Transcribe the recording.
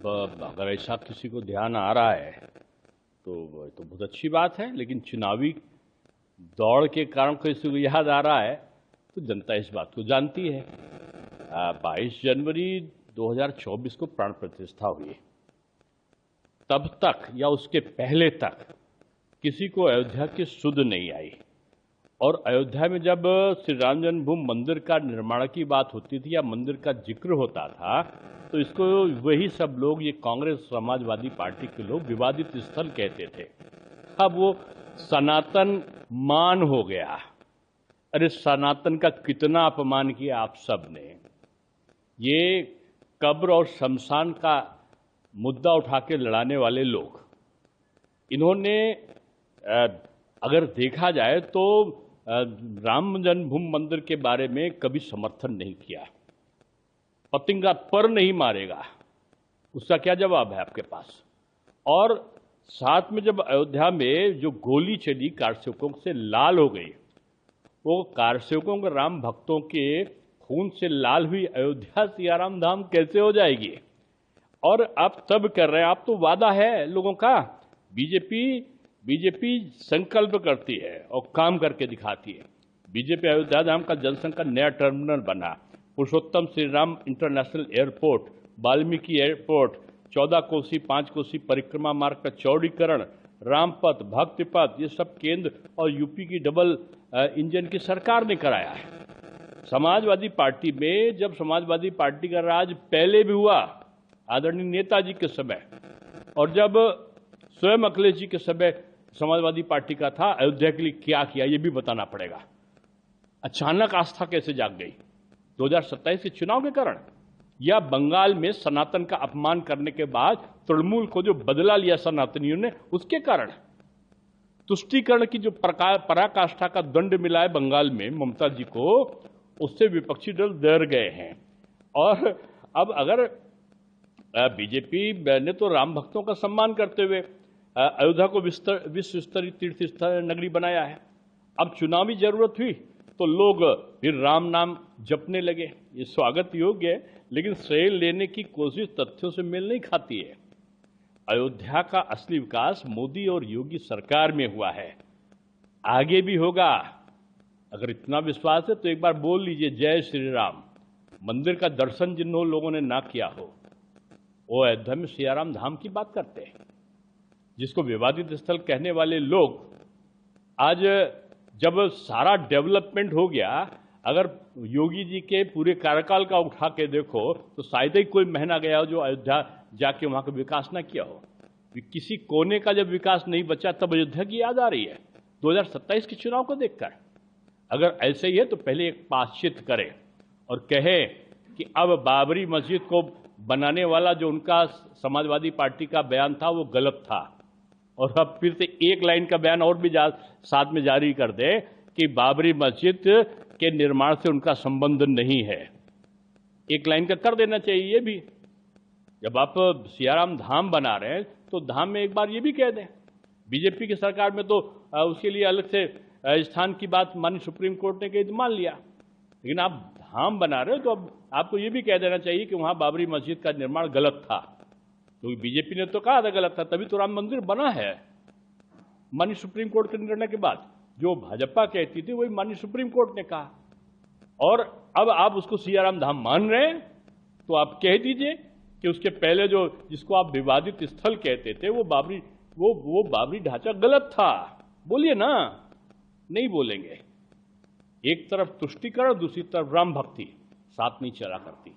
अगर ऐसा किसी को ध्यान आ रहा है तो बहुत अच्छी बात है, लेकिन चुनावी दौड़ के कारण किसी को याद आ रहा है तो जनता इस बात को जानती है। 22 जनवरी 2024 को प्राण प्रतिष्ठा हुई। तब तक या उसके पहले तक किसी को अयोध्या की सुध नहीं आई, और अयोध्या में जब श्री राम जन्मभूमि मंदिर का निर्माण की बात होती थी या मंदिर का जिक्र होता था तो इसको वही सब लोग, ये कांग्रेस समाजवादी पार्टी के लोग, विवादित स्थल कहते थे। अब वो सनातन मान हो गया। अरे सनातन का कितना अपमान किया आप सब ने। ये कब्र और शमशान का मुद्दा उठा के लड़ाने वाले लोग, इन्होंने अगर देखा जाए तो राम जन्मभूमि मंदिर के बारे में कभी समर्थन नहीं किया। पतंगा पर नहीं मारेगा, उसका क्या जवाब है आपके पास? और साथ में जब अयोध्या में जो गोली चली कारसेवकों से लाल हो गई, वो कारसेवकों के राम भक्तों के खून से लाल हुई अयोध्या सियाराम धाम कैसे हो जाएगी? और आप तब कर रहे हैं, आप तो वादा है लोगों का। बीजेपी संकल्प करती है और काम करके दिखाती है। बीजेपी अयोध्या धाम का जनसंघ का नया टर्मिनल बना, Purushottam Shri Ram international airport, Valmiki airport, 14 कोसी 5 कोसी परिक्रमा मार्ग का चौड़ीकरण, रामपथ, भक्ति पथ, ये सब केंद्र और यूपी की डबल इंजन की सरकार ने कराया है। समाजवादी पार्टी में जब समाजवादी पार्टी का राज पहले भी हुआ आदरणीय नेताजी के समय, और जब स्वयं अखिलेश जी के समय समाजवादी पार्टी का था, अयोध्या के लिए क्या किया ये भी बताना पड़ेगा। अचानक आस्था कैसे जाग गई? 2027 के चुनाव के कारण, या बंगाल में सनातन का अपमान करने के बाद तृणमूल को जो बदला लिया सनातनियों ने उसके कारण? तुष्टीकरण की जो पराकाष्ठा का दंड मिला है बंगाल में ममता जी को, उससे विपक्षी दल डर गए हैं। और अब अगर बीजेपी ने तो राम भक्तों का सम्मान करते हुए अयोध्या को विश्व स्तरीय तीर्थ नगरी बनाया है। अब चुनावी जरूरत हुई तो लोग फिर राम नाम जपने लगे। ये स्वागत योग्य है, लेकिन श्रेय लेने की कोशिश तथ्यों से मेल नहीं खाती है। अयोध्या का असली विकास मोदी और योगी सरकार में हुआ है, आगे भी होगा। अगर इतना विश्वास है तो एक बार बोल लीजिए जय श्री राम। मंदिर का दर्शन जिन लोगों ने ना किया हो वो अयोध्या में सियाराम धाम की बात करते हैं। जिसको विवादित स्थल कहने वाले लोग आज जब सारा डेवलपमेंट हो गया, अगर योगी जी के पूरे कार्यकाल का उठा के देखो तो शायद ही कोई महीना गया हो जो अयोध्या जाके वहां का विकास ना किया हो। किसी कोने का जब विकास नहीं बचा तब अयोध्या की याद आ रही है 2027 के चुनाव को देखकर। अगर ऐसे ही है तो पहले एक प्रायश्चित करे और कहे कि अब बाबरी मस्जिद को बनाने वाला जो उनका समाजवादी पार्टी का बयान था वो गलत था, और अब फिर से एक लाइन का बयान और भी साथ में जारी कर दे कि बाबरी मस्जिद के निर्माण से उनका संबंध नहीं है। एक लाइन का कर देना चाहिए ये भी। जब आप सियाराम धाम बना रहे हैं तो धाम में एक बार ये भी कह दें। बीजेपी की सरकार में तो उसके लिए अलग से स्थान की बात माननीय सुप्रीम कोर्ट ने कही, मान लिया, लेकिन आप धाम बना रहे हो तो अब आपको ये भी कह देना चाहिए कि वहां बाबरी मस्जिद का निर्माण गलत था, क्योंकि बीजेपी ने तो कहा था गलत था, तभी तो राम मंदिर बना है। माननीय सुप्रीम कोर्ट के निर्णय के बाद जो भाजपा कहती थी वही माननीय सुप्रीम कोर्ट ने कहा, और अब आप उसको सियाराम धाम मान रहे हैं तो आप कह दीजिए कि उसके पहले जो जिसको आप विवादित स्थल कहते थे वो बाबरी ढांचा गलत था। बोलिए ना, नहीं बोलेंगे। एक तरफ तुष्टीकरण, दूसरी तरफ राम भक्ति साथ नहीं चला करती।